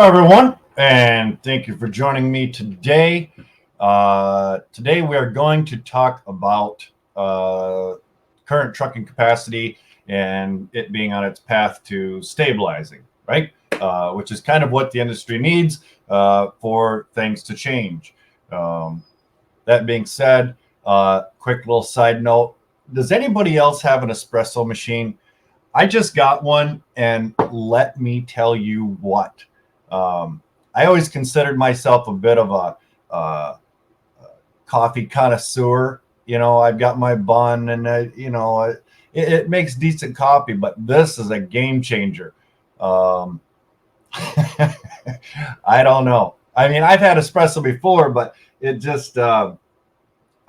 everyone, and thank you for joining me today. Today we are going to talk about current trucking capacity and it being on its path to stabilizing, right? Which is kind of what the industry needs for things to change. That being said, quick little side note, does anybody else have an espresso machine? I just got one, and let me tell you what. I always considered myself a bit of a coffee connoisseur. You know, I've got my bun, and it makes decent coffee, but this is a game changer. I don't know. I mean, I've had espresso before, but it just I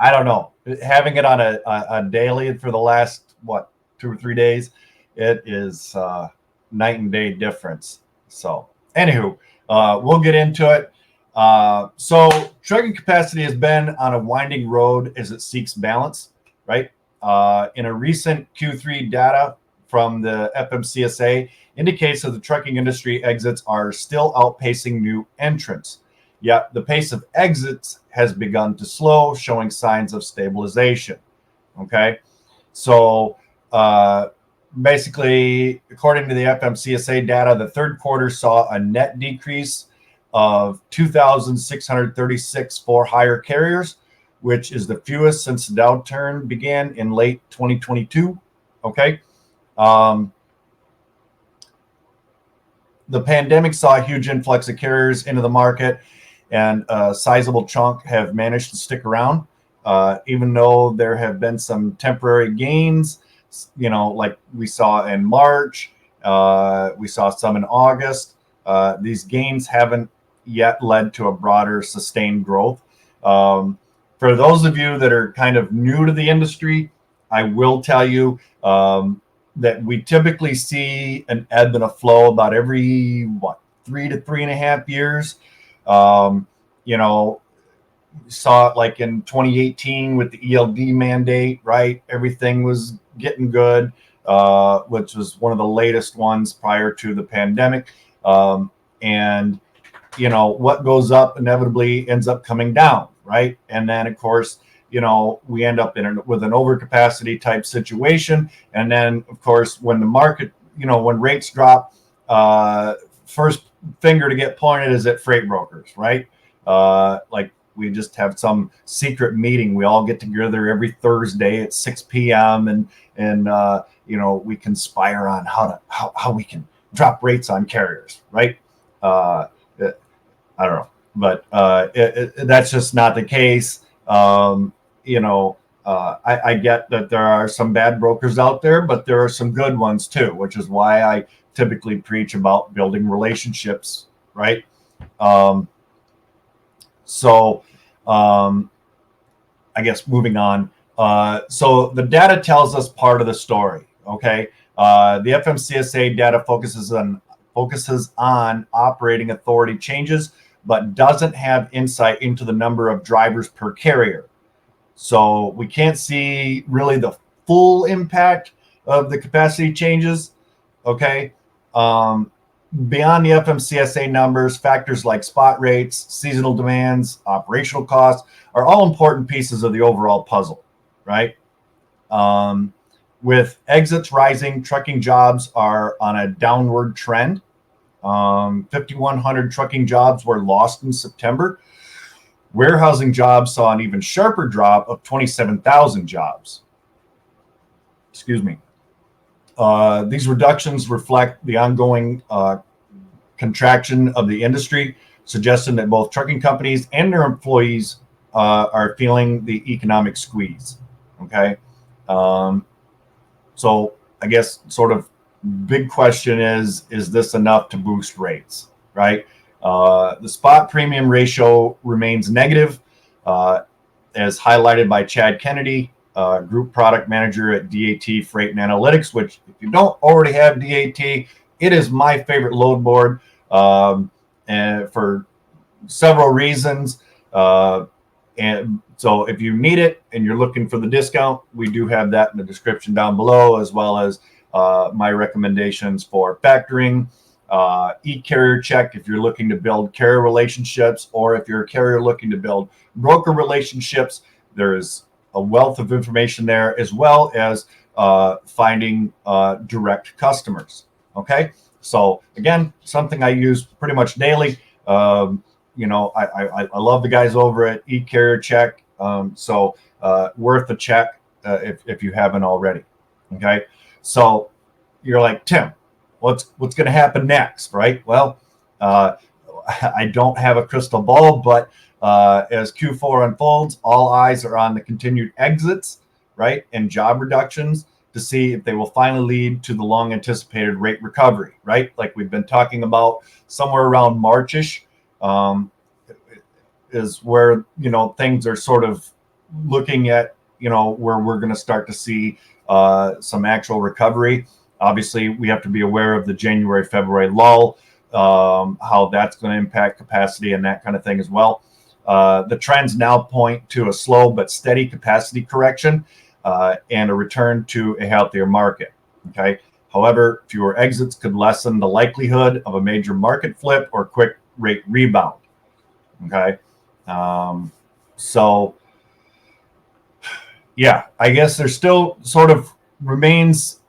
don't know. Having it on a daily for the last 2 or 3 days, it is night and day difference. So, anywho, we'll get into it. So, trucking capacity has been on a winding road as it seeks balance, right? In a recent Q3 data from the FMCSA indicates that the trucking industry exits are still outpacing new entrants. Yet the pace of exits has begun to slow, showing signs of stabilization. Okay, so basically, according to the FMCSA data, the third quarter saw a net decrease of 2,636 for-hire carriers, which is the fewest since the downturn began in late 2022. Okay. The pandemic saw a huge influx of carriers into the market, and a sizable chunk have managed to stick around, even though there have been some temporary gains, you know, like we saw in March, we saw some in August. These gains haven't yet led to a broader sustained growth. For those of you that are kind of new to the industry, I will tell you that we typically see an ebb and a flow about every 3 to 3.5 years. You know, saw it like in 2018 with the ELD mandate, right? Everything was getting good, which was one of the latest ones prior to the pandemic. And, you know, what goes up inevitably ends up coming down, right? And then, of course, you know, we end up with an overcapacity type situation. And then, of course, when the market, you know, when rates drop, first finger to get pointed is at freight brokers, right? Like we just have some secret meeting. We all get together every Thursday at 6 p.m. and you know, we conspire on how we can drop rates on carriers, right? I don't know, but that's just not the case. You know, I get that there are some bad brokers out there, but there are some good ones too, which is why I typically preach about building relationships, right? So I guess moving on. So the data tells us part of the story, okay? The FMCSA data focuses on operating authority changes, but doesn't have insight into the number of drivers per carrier. So we can't see really the full impact of the capacity changes, okay? Beyond the FMCSA numbers, factors like spot rates, seasonal demands, operational costs are all important pieces of the overall puzzle, right? With exits rising, trucking jobs are on a downward trend. 5,100 trucking jobs were lost in September. Warehousing jobs saw an even sharper drop of 27,000 jobs. Excuse me. These reductions reflect the ongoing contraction of the industry, suggesting that both trucking companies and their employees are feeling the economic squeeze. Okay. So I guess sort of big question is this enough to boost rates, right? The spot premium ratio remains negative, as highlighted by Chad Kennedy, Group Product Manager at DAT Freight and Analytics, which if you don't already have DAT, it is my favorite load board, and for several reasons. And so if you need it and you're looking for the discount, we do have that in the description down below, as well as my recommendations for factoring eCarrierCheck if you're looking to build carrier relationships, or if you're a carrier looking to build broker relationships. There's a wealth of information there, as well as finding direct customers. Okay, so again, something I use pretty much daily. I love the guys over at eCarrierCheck. So worth a check if you haven't already. Okay, so you're like, Tim, what's going to happen next, right? Well, I don't have a crystal ball, but as Q4 unfolds, all eyes are on the continued exits, right, and job reductions to see if they will finally lead to the long anticipated rate recovery, right? Like we've been talking about, somewhere around Marchish is where, things are sort of looking at, where we're going to start to see some actual recovery. Obviously, we have to be aware of the January, February lull, how that's going to impact capacity and that kind of thing as well. The trends now point to a slow but steady capacity correction and a return to a healthier market. Okay. However, fewer exits could lessen the likelihood of a major market flip or quick rate rebound. Okay. So, yeah, I guess there still sort of remains,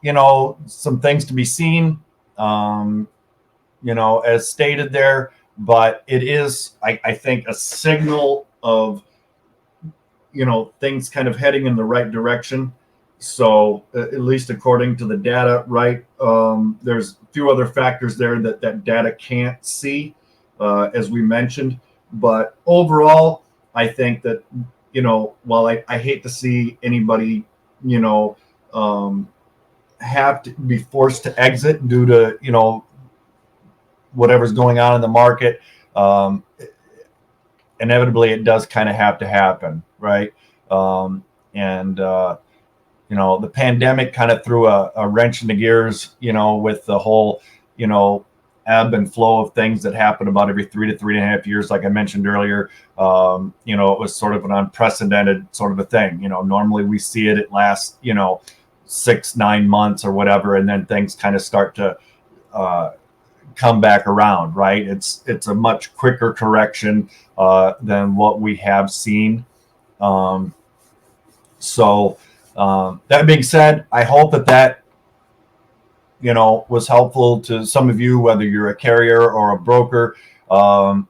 some things to be seen, as stated there, but it is, I think, a signal of, things kind of heading in the right direction. So at least according to the data, right, there's a few other factors there that data can't see, as we mentioned. But overall, I think that, while I hate to see anybody, have to be forced to exit due to, whatever's going on in the market, inevitably it does kind of have to happen, right? The pandemic kind of threw a wrench in the gears, with the whole, ebb and flow of things that happen about every 3 to 3.5 years. Like I mentioned earlier, it was sort of an unprecedented sort of a thing. Normally we see it lasts, 6-9 months or whatever, and then things kind of start to come back around, right? It's a much quicker correction than what we have seen. That being said, I hope that was helpful to some of you, whether you're a carrier or a broker.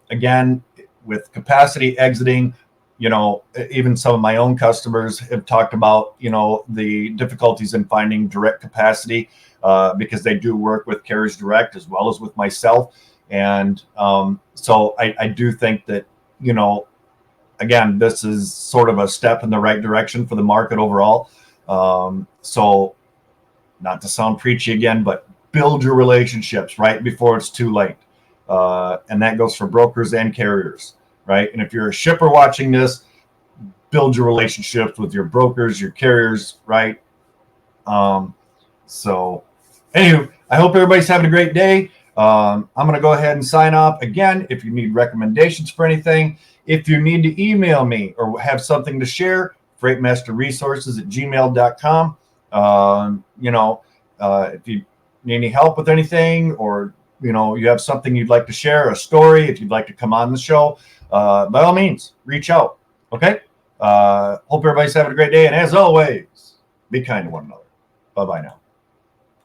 Again, with capacity exiting, even some of my own customers have talked about, the difficulties in finding direct capacity because they do work with carriers direct as well as with myself. And so I do think that, again, this is sort of a step in the right direction for the market overall. So not to sound preachy again, but build your relationships right before it's too late. And that goes for brokers and carriers, right? And if you're a shipper watching this, build your relationships with your brokers, your carriers, right? So anyway, I hope everybody's having a great day. I'm going to go ahead and sign off. Again, if you need recommendations for anything, if you need to email me or have something to share, freightmasterresources@gmail.com. If you need any help with anything, or you have something you'd like to share, a story, if you'd like to come on the show, by all means, reach out. Okay. Hope everybody's having a great day, and as always, be kind to one another. Bye-bye now.